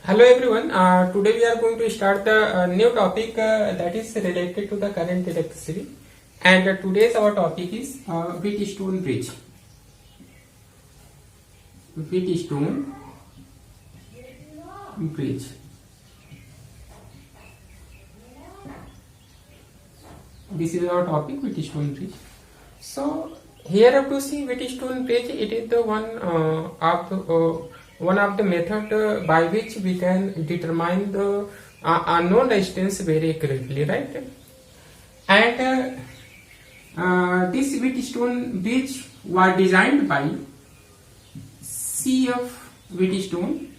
Hello everyone. Today we are going to start the new topic that is related to the current electricity. And today's our topic is Wheatstone bridge. Wheatstone bridge. This is our topic, Wheatstone bridge. So here up to see Wheatstone bridge, it is the one of the method by which we can determine the unknown resistance very accurately, right? And this Wheatstone bridge was designed by C.F. Wheatstone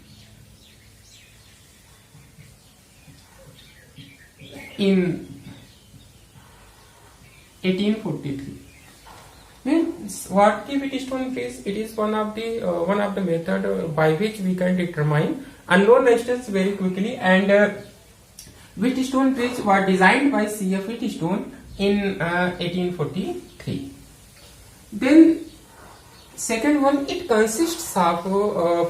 in 1843. What the Wheatstone bridge? It is one of the method by which we can determine unknown resistance very quickly. And Wheatstone bridge was designed by C.F. Wheatstone in 1843. Then second one, it consists of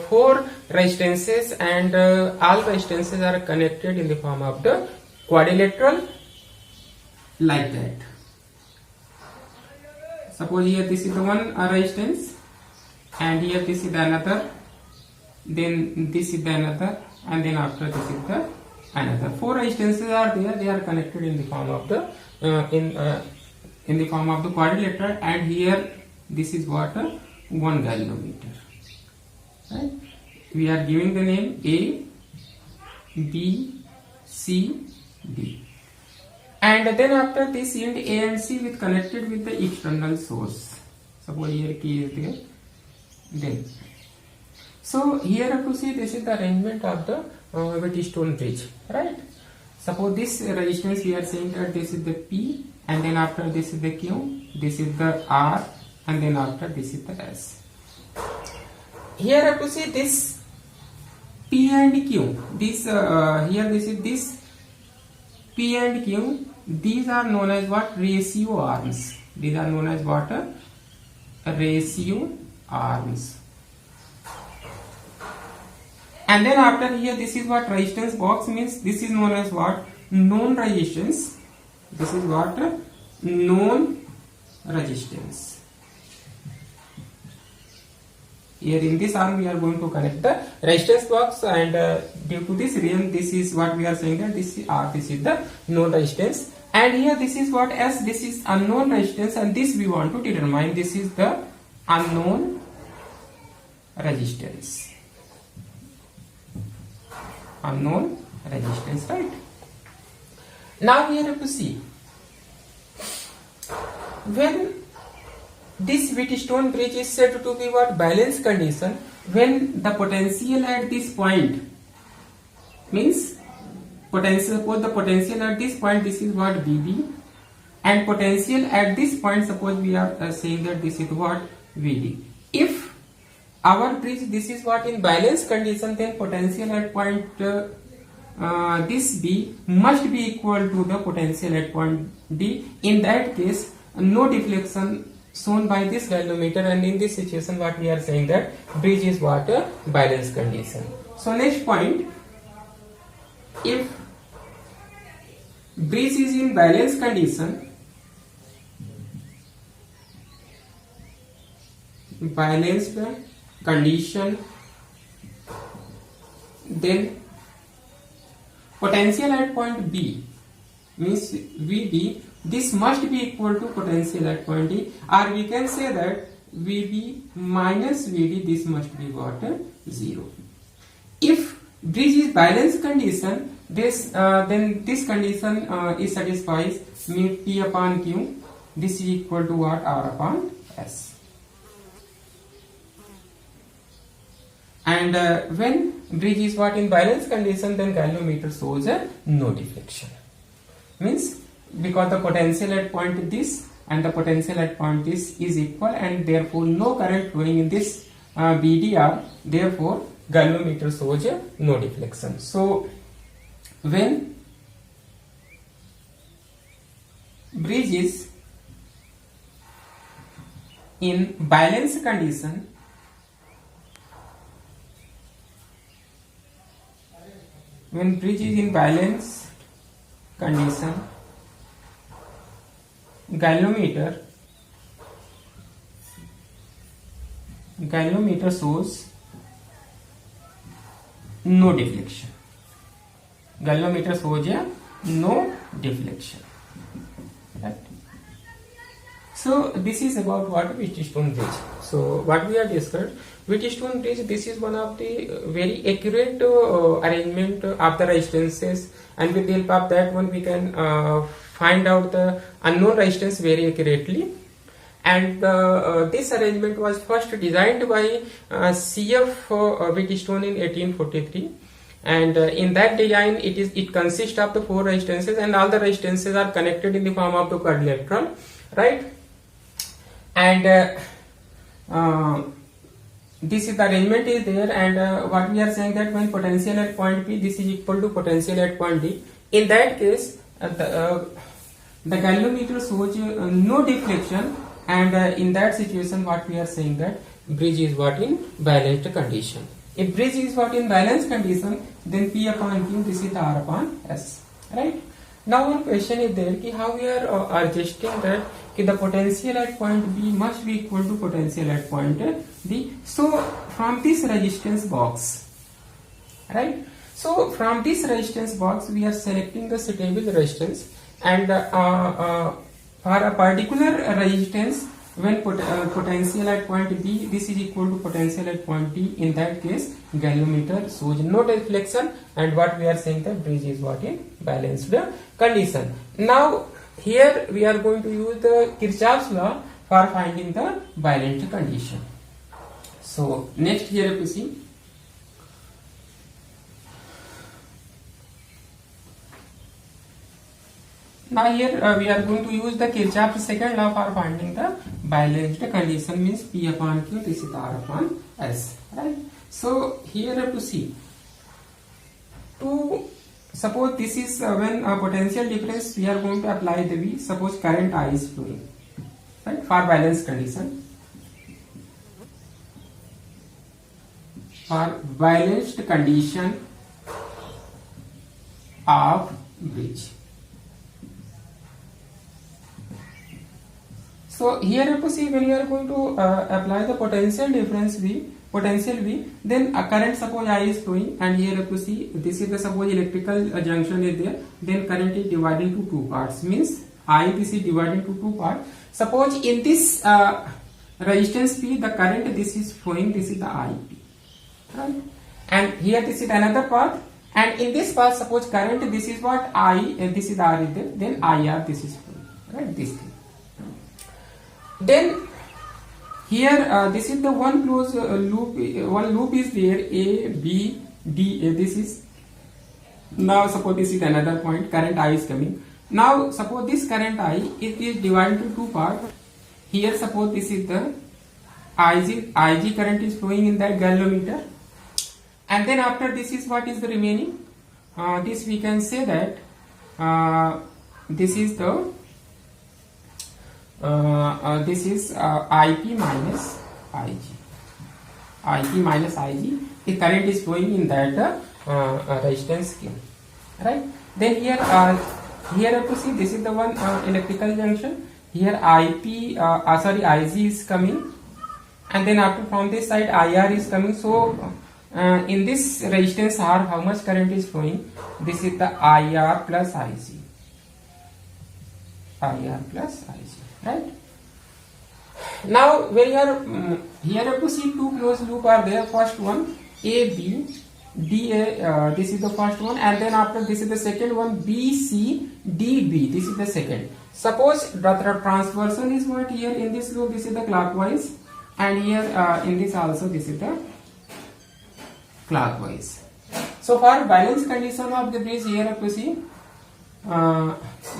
four resistances, and all resistances are connected in the form of the quadrilateral like that. Suppose here this is the one resistance, and here this is the another, then this is the another, and then after this is the another. Four resistances are there. They are connected in the form of the in the form of the quadrilateral, and here this is what 1 galvanometer. Right? We are giving the name A, B, C, D. And then after this end A and C with connected with the external source. Suppose here key is there. Then so here to see this is the arrangement of the Wheatstone bridge, right? Suppose this resistance we are saying that this is the P, and then after this is the Q, this is the R, and then after this is the S. Here to see this P and Q. This here this is this P and Q. These are known as what? Ratio arms. These are known as what? Ratio arms. And then after here, this is what resistance box means. This is known as what? Known resistance. This is what? Known resistance. Here in this arm we are going to connect the resistance box, and due to this reason, this is what we are saying that this is R, this is the known resistance, and here this is what S, this is unknown resistance, and this we want to determine. This is the unknown resistance. Unknown resistance, right? Now we have to see when this Wheatstone bridge is said to be what? Balance condition, when the potential at this point means potential, suppose the potential at this point, this is what VB, and potential at this point, suppose we are saying that this is what VD. If our bridge, this is what in balance condition, then potential at point this B must be equal to the potential at point D. In that case, no deflection shown by this galvanometer, and in this situation what we are saying that bridge is what? A balance condition. So next point, if bridge is in balance condition, balanced condition, then potential at point B means VB, this must be equal to potential at point D, or we can say that VB minus VD, this must be what? 0. If bridge is balance condition, this then this condition is satisfies, means P upon Q, this is equal to what? R upon S. And when bridge is what? In balance condition, then galvanometer shows no deflection. Means because the potential at point this and the potential at point this is equal, and therefore no current flowing in this BDR, therefore galvanometer shows no deflection. So when bridge is in balance condition, when bridge is in balance condition, galvanometer shows no deflection. Galvanometer shows no deflection. Right. So this is about what Wheatstone bridge. So what we have discussed, Wheatstone bridge, this is one of the very accurate arrangement of the resistances, and with the help of that one we can find out the unknown resistance very accurately. And this arrangement was first designed by C.F. Wheatstone in 1843. And in that design, it consists of the 4 resistances, and all the resistances are connected in the form of the quadrilateral, right? And this is the arrangement is there, and what we are saying that when potential at point P, this is equal to potential at point D. In that case, the galvanometer shows no deflection, and in that situation, what we are saying that bridge is what in balanced condition. If bridge is what in balanced condition, then P upon Q, this is R upon S, right? Now one question is there ki how we are adjusting that ki the potential at point B must be equal to potential at point D. So from this resistance box, right? So from this resistance box we are selecting the suitable resistance, and for a particular resistance, when potential at point B, this is equal to potential at point D. In that case, galvanometer shows no deflection, and what we are saying that bridge is what in balanced condition. Now here we are going to use the Kirchhoff's law for finding the balanced condition. So next here you see. Now here we are going to use the Kirchhoff's second law for finding the balanced condition, means P upon Q, this is R upon S, right? So here you have to see, to suppose this is when potential difference we are going to apply the V, suppose current I is flowing, right, for balanced condition. For balanced condition of bridge. So here you have to see, when you are going to apply the potential difference V, then a current suppose I is flowing, and here you have to see this is the suppose electrical junction is there, then current is divided into 2 parts, means I, this is divided into 2 parts. Suppose in this resistance P, the current this is flowing, this is the IP, right? And here this is another part, and in this part suppose current this is what I, and this is R is there, then IR this is flowing, right, this thing. Then here this is the one closed loop, one loop is there, A, B, D, A, this is. Now suppose this is another point, current I is coming. Now suppose this current I, it is divided into 2 parts. Here suppose this is the IG current is flowing in that galvanometer, and then after this is what is the remaining. This we can say that this is the this is IP minus IG. IP minus IG. The current is flowing in that resistance scheme, right? Then here here you have to see this is the one electrical junction. Here IP IG is coming, and then after from this side IR is coming. So in this resistance R, how much current is flowing? This is the IR plus IG. IR plus IG. Right. Now when you are here you have to see 2 closed loop are there. First one AB, DA, this is the first one, and then after this is the second one, BC, DB, this is the second. Suppose the transversion is what here in this loop, this is the clockwise, and here in this also this is the clockwise. So for balance condition of the bridge, here you have to see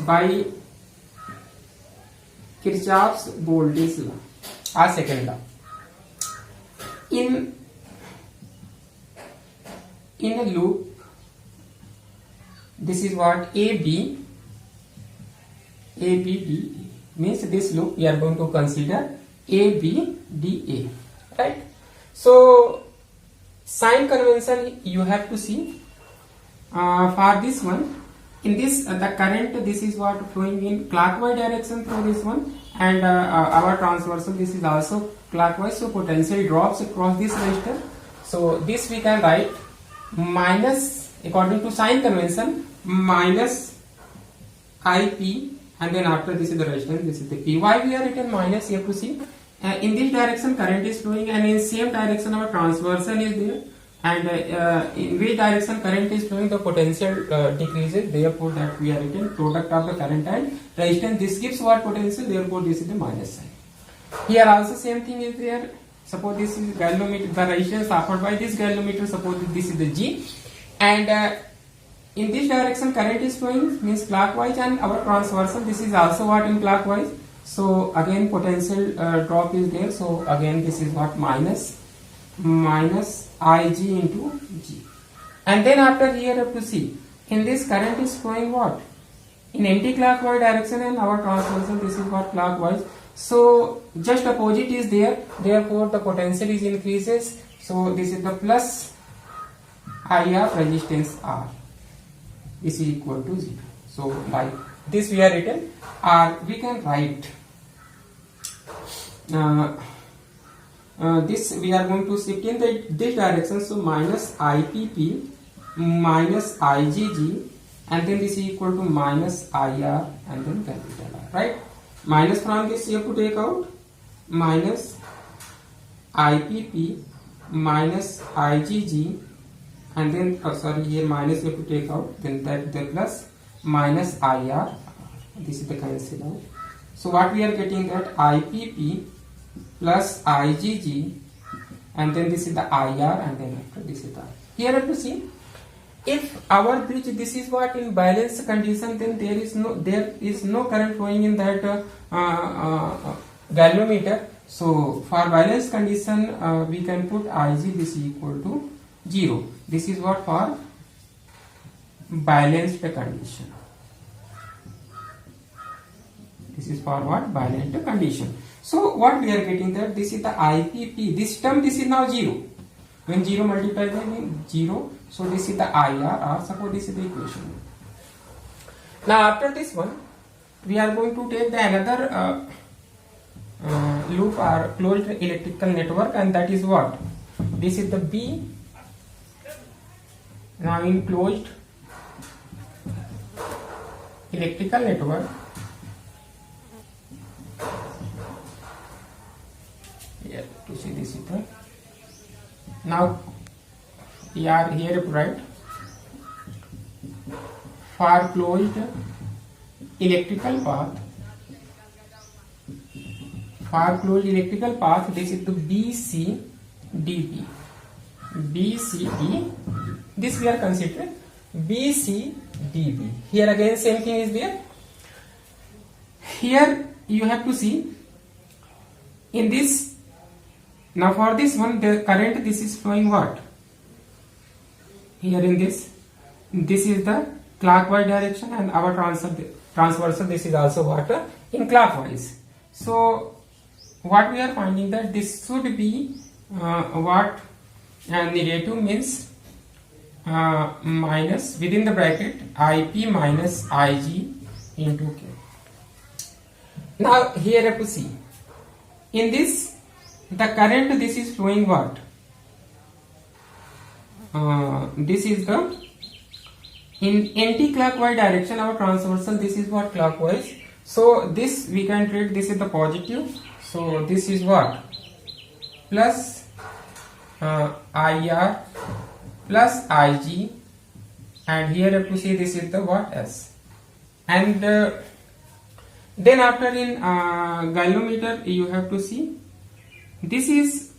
by Kirchhoff's voltage law, our second law. In a loop, this is what AB, ABD, means this loop we are going to consider ABDA, right? So sign convention you have to see. for this one, in this the current, this is what flowing in clockwise direction through this one, and our transversal, this is also clockwise, so potential drops across this resistor. So this we can write minus, according to sign convention, minus IP, and then after this is the resistance, this is the P. Why we are written minus? You have to see, in this direction current is flowing, and in same direction our transversal is there, and in which direction current is flowing, the potential decreases. Therefore that we are written product of the current and resistance. This gives what? Potential. Therefore this is the minus sign. Here also same thing is there. Suppose this is galvanometer, the resistance offered by this galvanometer, suppose this is the G, and in this direction current is flowing, means clockwise, and our transversal, this is also what? In clockwise. So again potential drop is there, so again this is what? Minus Ig into G. And then after here you have to see, in this current is flowing what? In anti-clockwise direction, and our transversal, this is what? Clockwise. So just opposite is there, therefore the potential is increases. So this is the plus IR resistance R. This is equal to 0. So like this we are written, or we can write this we are going to shift in this direction, so minus IPP minus IGG, and then this is equal to minus IR, and then capital R, right? Minus from this you have to take out, minus IPP minus IGG, and then sorry, here minus you have to take out, then that the plus minus IR, this is the cancel out. So what we are getting, that IPP plus IGG, and then this is the IR, and then after this is the. Here you have to see, if our bridge, this is what? In balance condition, then there is no current flowing in that galvanometer. So for balance condition we can put Ig, this is equal to 0. This is what? For balanced condition. This is for what? Balanced condition. So what we are getting, that this is the IPP, this term, this is now 0. When 0 multiplied by 0, so this is the IR, or suppose this is the equation. Now after this one, we are going to take the another loop or closed electrical network, and that is what? This is the B. Now in closed electrical network, here to see this is the. Now we are here to write, for closed electrical path, for closed electrical path, this is the BCDB. BCD, this we are considering BCDB. Here again same thing is there. Here you have to see, in this, now for this one, the current, this is flowing what? Here in this is the clockwise direction, and our transversal, this is also what? In clockwise. So what we are finding, that this should be what? Negative, means minus within the bracket IP minus Ig into K. Now here you have to see, in this the current, this is flowing what? This is the in anti-clockwise direction, our transversal, this is what? Clockwise. So this we can treat, this is the positive, so this is what? Plus IR plus Ig, and here you have to see, this is the what? S. And then after in galvanometer you have to see, this is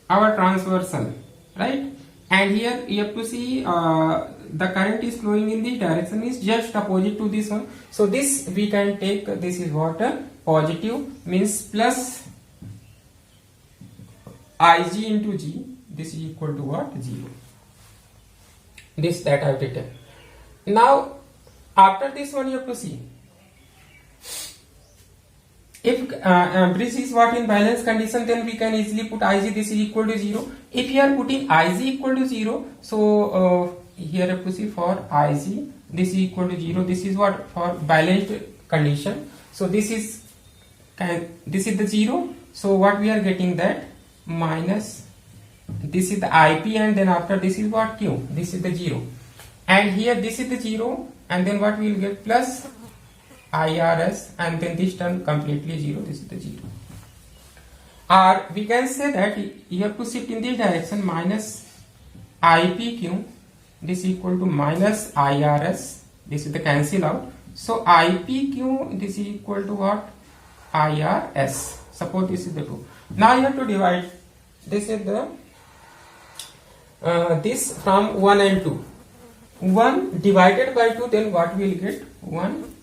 our transversal, right? And here you have to see the current is flowing in the direction is just opposite to this one. So this we can take, this is what? Positive, means plus Ig into G, this is equal to what? 0. This that I have written. Now after this one you have to see, if bridge is what? In balance condition, then we can easily put Ig, this is equal to 0. If you are putting Ig equal to 0, so here you have to see for Ig, this is equal to 0. This is what? For balanced condition. So this is the 0. So what we are getting, that minus, this is the Ip, and then after this is what? Q. This is the 0. And here this is the 0, and then what we will get? Plus IRS, and then this term completely 0. This is the 0. Or we can say that you have to shift in this direction, minus IPQ, this is equal to minus IRS, this is the cancel out. So IPQ, this is equal to what? IRS. Suppose this is the 2. Now you have to divide, this is the this from 1 and 2. 1 divided by 2, then what we will get? 1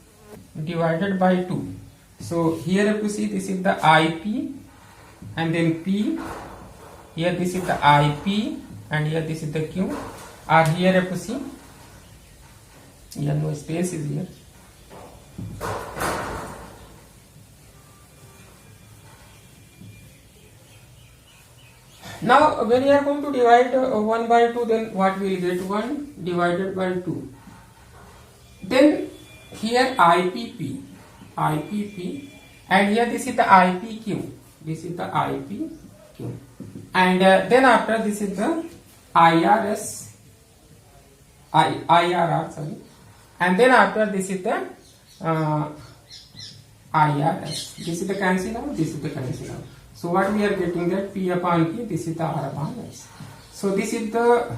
divided by 2. So here you have to see, this is the IP, and then P, here this is the IP, and here this is the Q. Or here you have to see, here no space is here. Now when you are going to divide 1 by 2, then what we will get? 1 divided by 2. Then here IPP, and here this is the IPQ, this is the IPQ, and then after this is the IRS, IRR, sorry, and then after this is the IRS. This is the cancel out, this is the cancel out. So what we are getting, that P upon Q, this is the R upon S. So this is the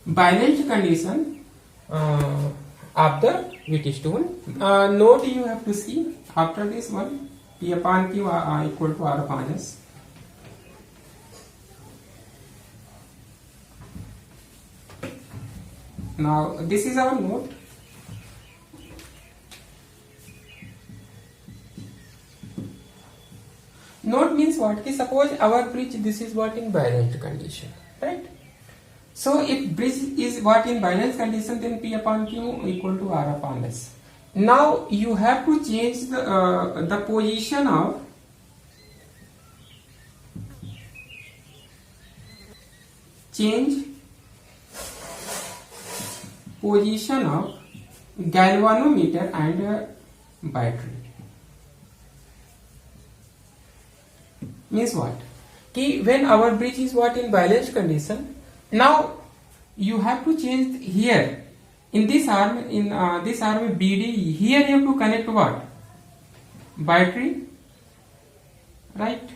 balanced condition of the Wheatstone. Note you have to see after this one, P upon Q are equal to R upon S. Now this is our note. Note means what? Suppose our bridge, this is what? In balanced condition, right? So if bridge is what? In balanced condition, then P upon Q equal to R upon S. Now you have to change the position of galvanometer and battery. Means what? Ki when our bridge is what? In balanced condition, now you have to change here in this arm, this arm BD, here you have to connect what? Battery, right?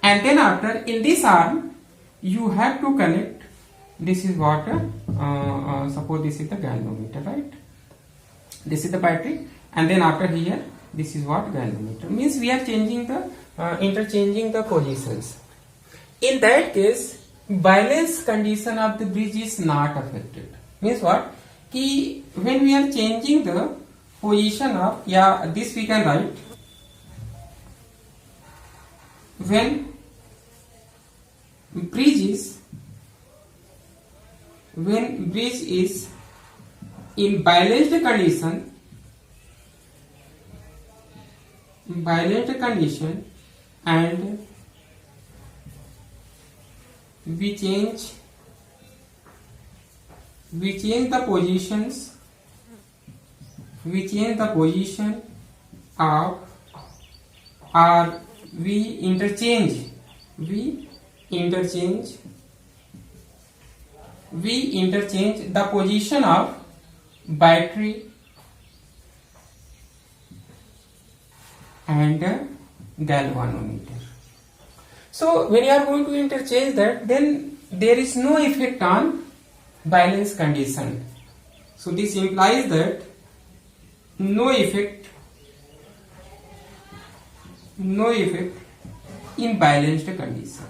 And then after, in this arm you have to connect, this is what? Suppose this is the galvanometer, right? This is the battery, and then after here, this is what? Galvanometer. Means we are changing the interchanging the positions. In that case, balance condition of the bridge is not affected. Means what? Ki when we are changing the position of, this we can write, when bridge is in balanced condition, and we change the position of, or we interchange the position of battery and galvanometer. So when you are going to interchange that, then there is no effect on balance condition. So this implies that no effect in balanced condition.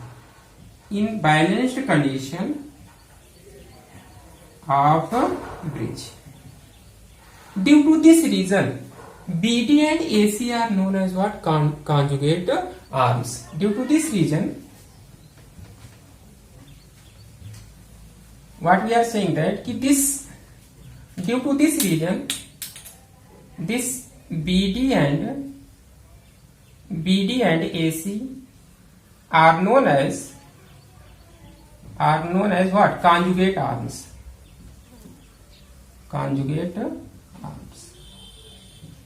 In balanced condition of a bridge. Due to this reason, BD and AC are known as what? Conjugate arms. Due to this reason, what we are saying, that due to this reason, this BD and AC are known as what? Conjugate arms. conjugate arms,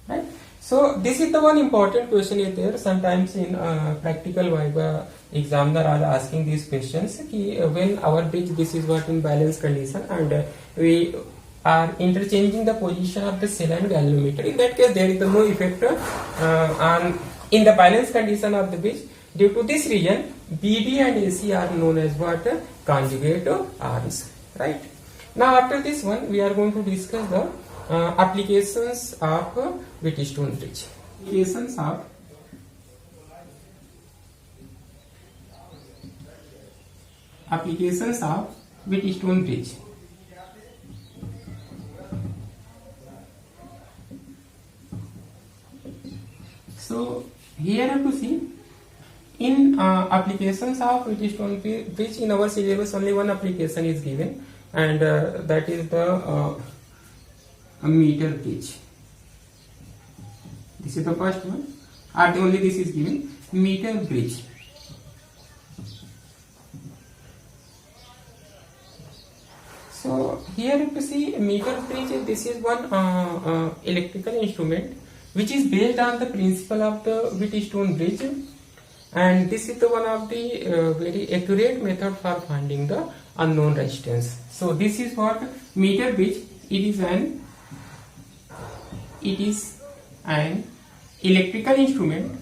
right? So this is the one important question is there. Sometimes in practical viva examiner are asking these questions ki, when our bridge, this is what in balance condition, and we are interchanging the position of the cell and galvanometer. In that case there is no effect on in the balance condition of the bridge. Due to this reason, BD and AC are known as what? Conjugate arms, right? Now after this one we are going to discuss the applications of Wheatstone bridge. Applications of Wheatstone bridge. So here you have to see in applications of Wheatstone bridge, in our syllabus only one application is given, and that is the meter bridge. This is the first one, and only this is given, meter bridge. So here you see meter bridge. This is one electrical instrument which is based on the principle of the Wheatstone bridge, and this is the one of the very accurate method for finding the unknown resistance. So this is what meter bridge. It is an electrical instrument.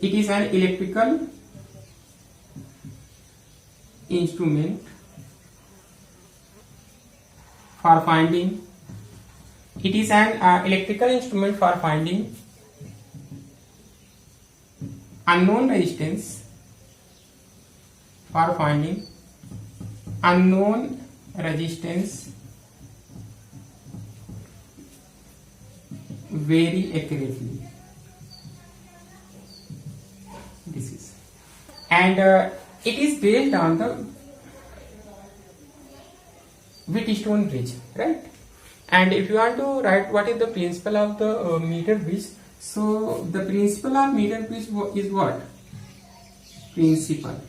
It is an electrical instrument for finding. It is an electrical instrument for finding unknown resistance. For finding unknown resistance very accurately. This is, and it is based on the Wheatstone bridge, right? And if you want to write what is the principle of the meter bridge, so the principle of meter bridge is what? Principle.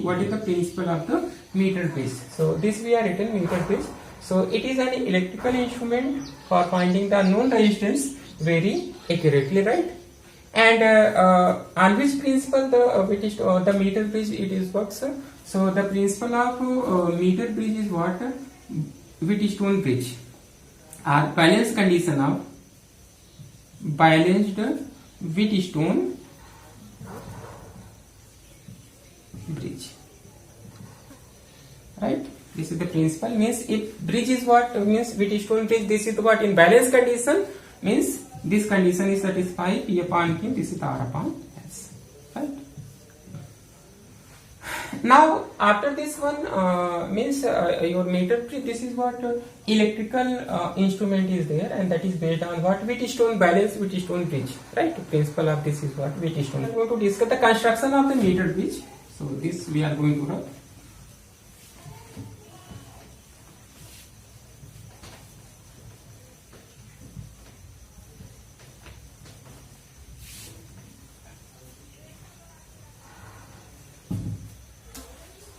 What is the principle of the meter bridge? So this we are written meter bridge. So it is an electrical instrument for finding the unknown resistance very accurately, right? And on which principle the meter bridge it is works? So the principle of meter bridge is what? Wheatstone bridge, or balanced condition of balanced Wheatstone bridge, right? This is the principle. Means if bridge is what means Wheatstone bridge, this is what in balanced condition, means this condition is satisfied, P upon Q, this is R upon S, right? Now after this one means your meter bridge, this is what electrical instrument is there, and that is based on what? Wheatstone, balanced Wheatstone bridge, right? Principle of this is what? Wheatstone. We are going to discuss the construction of the meter bridge. So this we are going to write.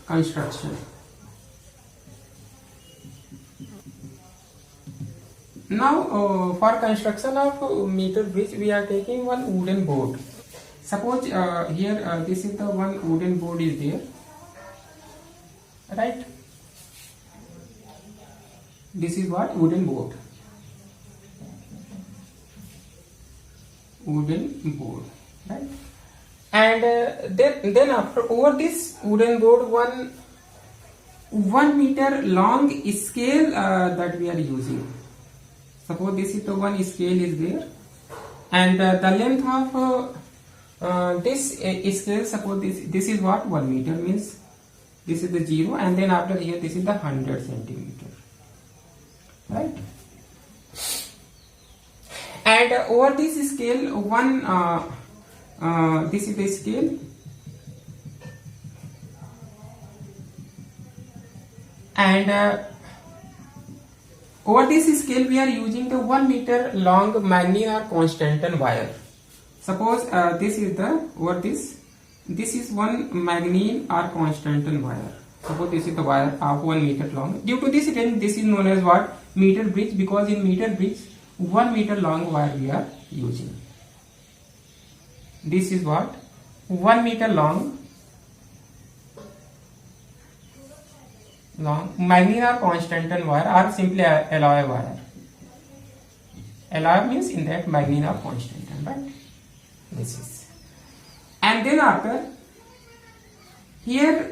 Construction. Now for construction of meter bridge we are taking one wooden board. Suppose here this is the one wooden board is there, right? This is what? Wooden board. Wooden board, right? And then after over this wooden board, 1 meter long scale that we are using. Suppose this is the one scale is there, and the length of this scale, suppose this is what? 1 meter, means this is the 0, and then after here this is the 100 centimeter, right? And over this scale, this is the scale, and over this scale we are using the 1 meter long magnesium or Constantan wire. Suppose this is the over this is one magnesium or Constantan wire, Suppose this is the wire of 1 meter long. Due to this reason, this is known as what? Meter bridge, because in meter bridge 1 meter long wire we are using. This is what? 1 meter long magnet or constant wire, or simply alloy wire. Alloy means in that magnet or constant, right? This is. And then after here,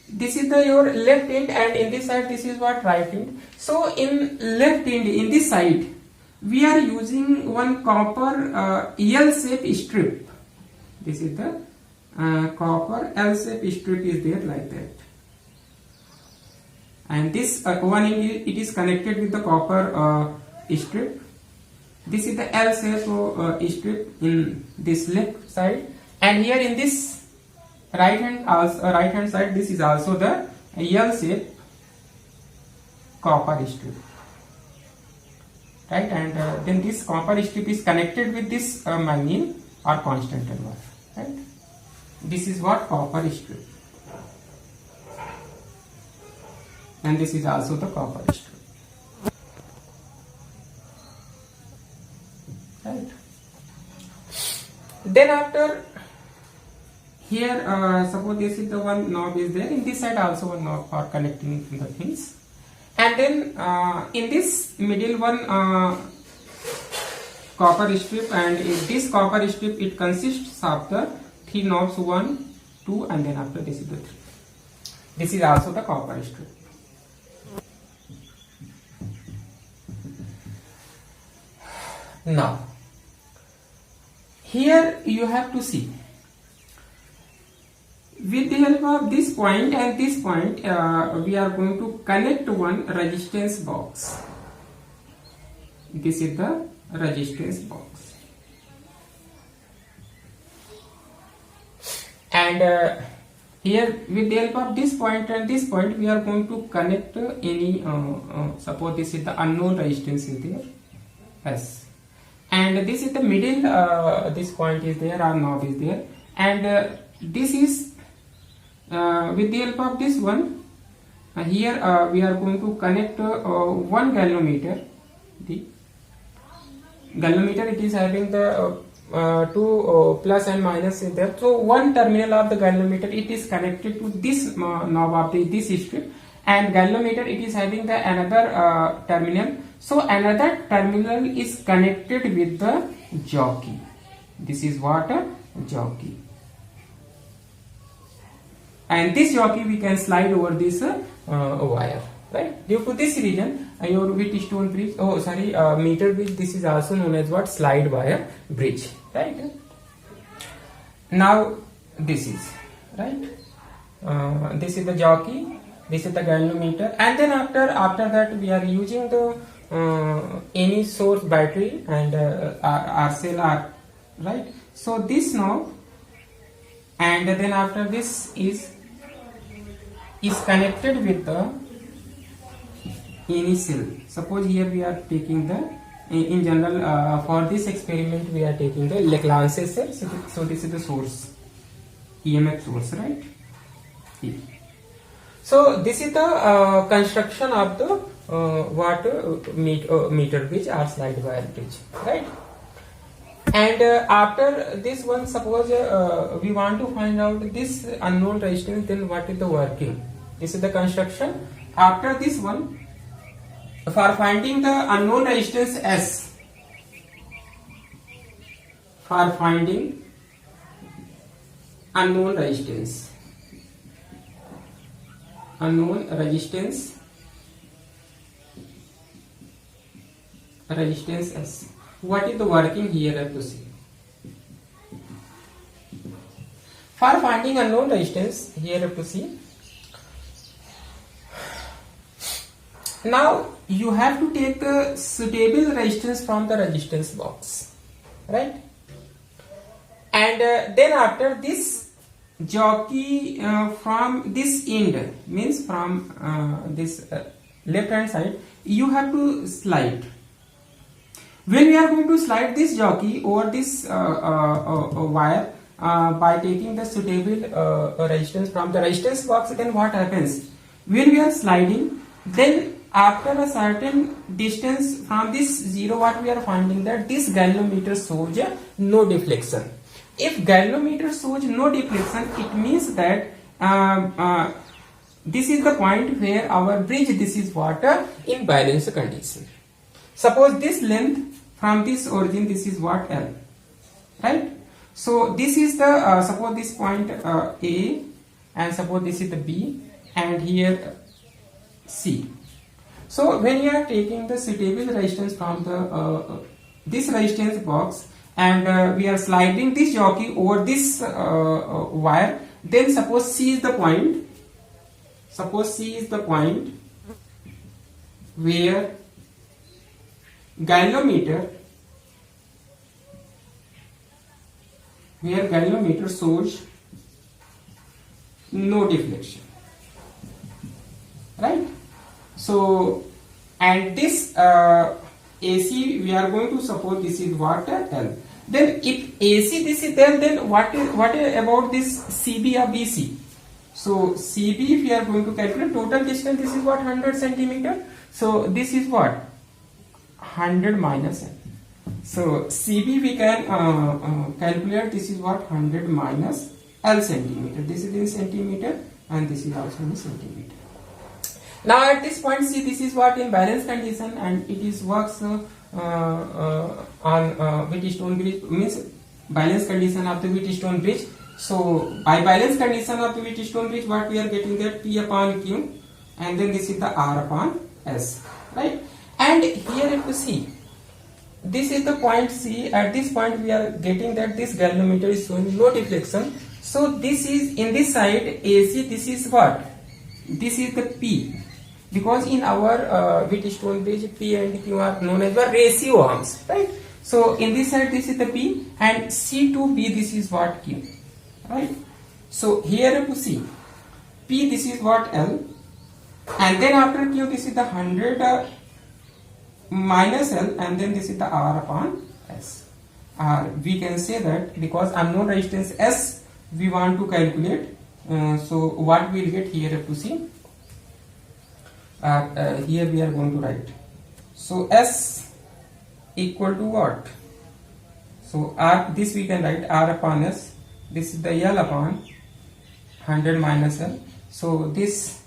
this is the your left end, and in this side this is what? Right end. So in left end, in this side, we are using one copper L-shaped strip. This is the copper L-shaped strip is there like that. And this one end, it is connected with the copper strip. This is the L-shaped strip in this left side, and here in this right hand side, this is also the L-shaped copper strip, right? And then this copper strip is connected with this magnet or constant wire, right? This is what? Copper strip, and this is also the copper strip, right? Then after here, suppose this is the one knob is there, in this side also one knob for connecting the things, and then in this middle one copper strip, and this copper strip, it consists of the 3 knobs, 1, 2, and then after this is the 3. This is also the copper strip. Now here you have to see, with the help of this point and this point, we are going to connect one resistance box. This is the resistance box, and here with the help of this point and this point, we are going to connect any suppose this is the unknown resistance is there, S, and this is the middle, this point is there, or knob is there, and this is with the help of this one, here we are going to connect one galvanometer. The galvanometer, it is having the two plus and minus is there. So one terminal of the galvanometer, it is connected to this knob of this strip, and galvanometer, it is having the another terminal. So another terminal is connected with the jockey. This is what? A jockey. And this jockey we can slide over this wire, right? Due to this reason, your Wheatstone bridge, meter bridge, this is also known as what? Slide wire bridge, right? Now this is, right? This is the jockey, this is the galvanometer, and then after that we are using the any source battery and our cell R, right? So this knob, and then after this is connected with the any cell. Suppose here we are taking the, in general for this experiment we are taking the Leclanche cell. So this is the source, EMF source, right? Here. So this is the construction of the meter bridge or slide wire bridge, right? And after this one, suppose we want to find out this unknown resistance, then what is the working? This is the construction. After this one, for finding the unknown resistance S, for finding unknown resistance S, what is the working here? Have to see. For finding unknown resistance, here have to see. Now you have to take the suitable resistance from the resistance box, right? And then after this jockey from this end, means from this left hand side, you have to slide. When we are going to slide this jockey over this wire, by taking the suitable resistance from the resistance box, then what happens? When we are sliding, then after a certain distance from this zero, what we are finding that this galvanometer shows no deflection. If galvanometer shows no deflection, it means that this is the point where our bridge, this is water in balance condition. Suppose this length from this origin, this is what L, right? So this is the suppose this point A, and suppose this is the B, and here C. So when you are taking the suitable resistance from the this resistance box, and we are sliding this jockey over this wire, then suppose C is the point. Suppose C is the point where galvanometer shows no deflection, right? So, and this AC, we are going to suppose this is what L. Then if AC this is L, then what about this CB or BC? So CB, if we are going to calculate total distance, this is what 100 centimeter. So this is what 100 minus L. So CB we can calculate, this is what 100 minus L centimeter. This is in centimeter and this is also in centimeter. Now at this point, see, this is what in balance condition, and it is works on Wheatstone bridge, means balance condition of the Wheatstone bridge. So by balance condition of the Wheatstone bridge, what we are getting that P upon Q, and then this is the R upon S, right? And here if you see, this is the point C. At this point we are getting that this galvanometer is showing no deflection. So this is in this side AC, this is what? This is the P. Because in our Wheatstone bridge, P and Q are known as the ratio arms, right? So in this side, this is the P, and C to B, this is what Q, right? So here you see P, this is what L, and then after Q, this is the 100 minus L, and then this is the R upon S. We can say that because unknown resistance S we want to calculate. So what we will get here, you see. Here we are going to write, so S equal to what? So R, this we can write R upon S, this is the L upon 100 minus L. So this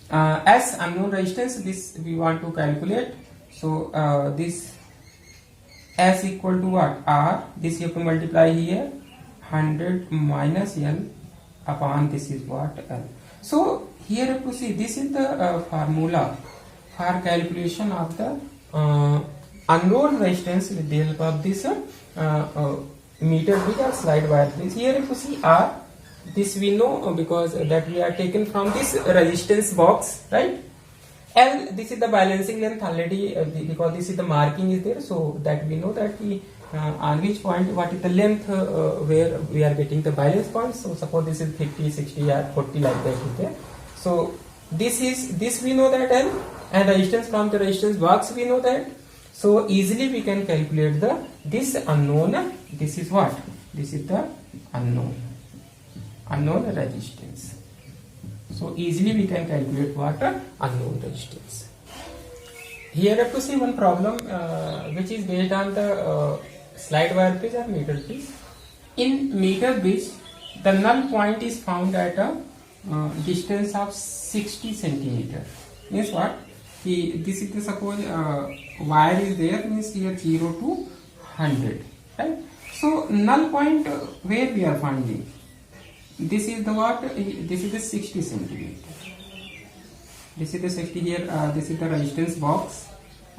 S unknown resistance, this we want to calculate. So this S equal to what? R, this you have to multiply here 100 minus L upon this is what L. So here you have to see, this is the formula for calculation of the unknown resistance with the help of this meter bridge or slide wire bridge. Here you have to see R, this we know because that we are taken from this resistance box, right? L, this is the balancing length already because this is the marking is there, so that we know that we on which point what is the length where we are getting the balance point. So suppose this is 50, 60 or 40 like that is there. So this we know that L, and resistance from the resistance box we know that. So easily we can calculate this unknown. This is what? This is the unknown resistance. So easily we can calculate what? Unknown resistance. Here you have to see one problem which is based on the slide wire bridge or meter bridge. In meter bridge, the null point is found at a distance of 60 centimeter. Means what? This is the suppose wire is there, means here 0 to 100, right? So null point where we are finding, this is the what? This is the 60 centimeter. This is the 60 here. This is the resistance box,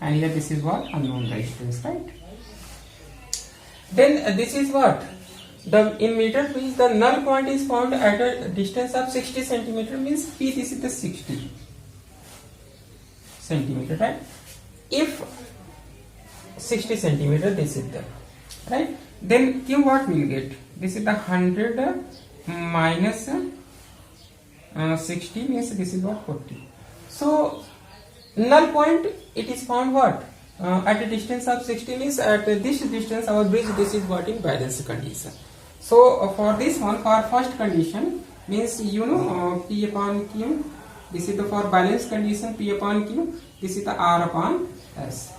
and here this is what? Unknown resistance, right? Then this is what? In meter bridge, the null point is found at a distance of 60 centimeter, means P, this is the 60 centimeter, right? If 60 centimeter, this is the, right? Then Q what we will get? This is the 100 minus 60, means this is what? 40. So null point, it is found what? At a distance of 60, means at this distance our bridge, this is what in balance condition. So for this one, for first condition means P upon Q. This is the for balance condition P upon Q. This is the R upon S.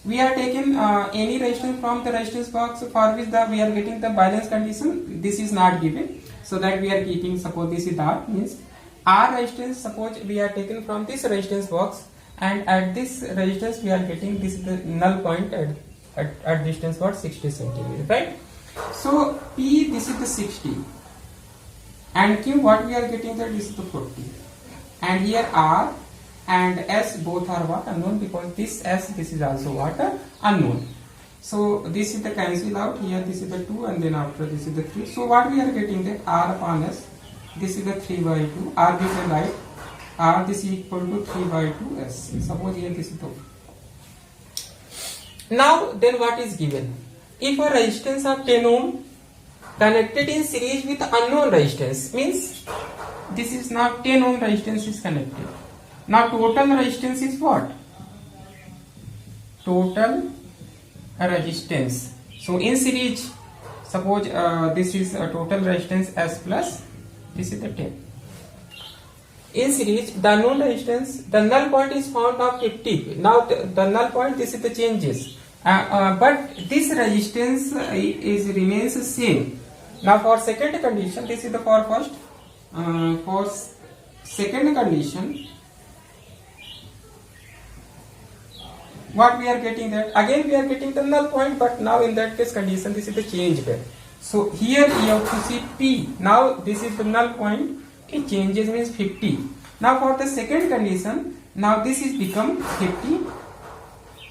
We are taking any resistance from the resistance box for which we are getting the balance condition. This is not given, so that we are keeping. Suppose this is R, means R resistance. Suppose we are taken from this resistance box, and at this resistance we are getting this is the null point at distance what 60 centimeters, right? So P, this is the 60, and Q, what we are getting there, this is the 40, and here R and S both are what unknown, because this S, this is also what unknown. So this is the cancel out here. This is the 2, and then after this is the 3. So what we are getting there, R upon S, this is the 3 by 2. R, this is right. R, this is equal to 3 by 2 S. Suppose here this is the. Now then what is given? If a resistance of 10 ohm connected in series with unknown resistance, means this is now 10 ohm resistance is connected. Now total resistance is what? Total resistance. So in series, suppose this is a total resistance S plus this is the 10. In series, the unknown resistance, the null point is found of 50. Now the null point, this is the changes. But this resistance remains the same. Now for second condition, this is the for first. For second condition, what we are getting that again we are getting the null point, but now in that case condition this is the change there. So here you have to see P. Now this is the null point. It changes means 50. Now for the second condition, now this is become 50.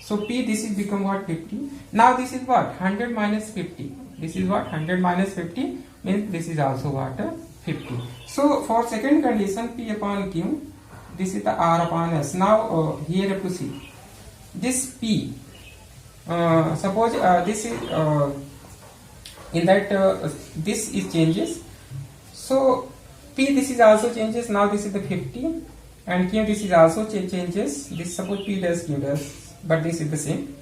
So P, this is become what 50. Now this is what 100 minus 50. This is what 100 minus 50 means this is also what 50. So for second condition P upon Q, this is the R upon S. Now here you have to see this P. Suppose this is in that this is changes. So P, this is also changes. Now this is the 50, and Q, this is also changes. This suppose P dash Q dash, but this is the same.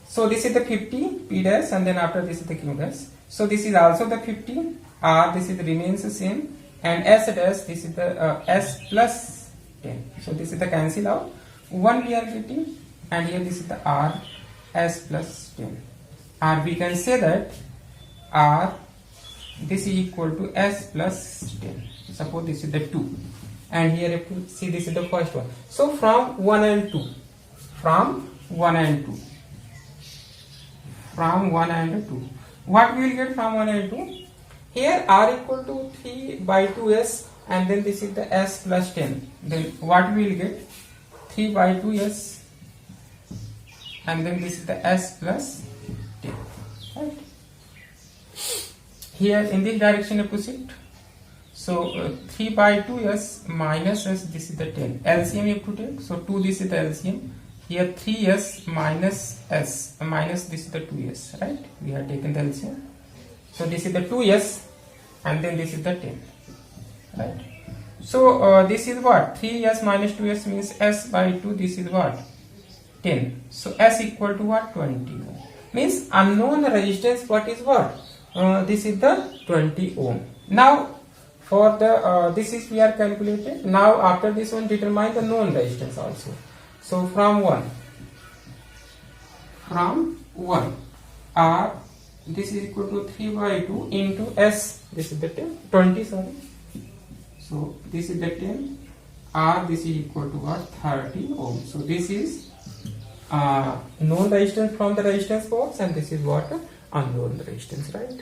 So this is the 50 P dash, and then after this is the Q dash. So this is also the 50. R, this is remains the same, and S dash, this is the S plus 10. So this is the cancel out. 1 we are getting, and here this is the R S plus 10. Or we can say that R, this is equal to S plus 10. Suppose this is the 2, and here if you see this is the first one. So from 1 and 2, from 1 and 2, from 1 and 2, what we will get from 1 and 2? Here R equal to 3 by 2S, and then this is the S plus 10. Then what we will get? 3 by 2S, and then this is the S plus 10. Right? Here in this direction you proceed. So 3 by 2S minus S, this is the 10. LCM you have to take. So 2, this is the LCM. Here 3S minus S, minus this is the 2S, right? We have taken the LCM. So this is the 2S, and then this is the 10, right? So this is what? 3S minus 2S means S by 2, this is what? 10. So S equal to what? 20 ohm. Means unknown resistance, what is what? This is the 20 ohm. Now for the this is we are calculated. Now after this one, determine the known resistance also. So from 1 R, this is equal to 3 by 2 into S, this is the 20, sorry. So this is the 10. R, this is equal to what? 30 ohm. So this is known resistance from the resistance box, and this is what? Unknown resistance, right?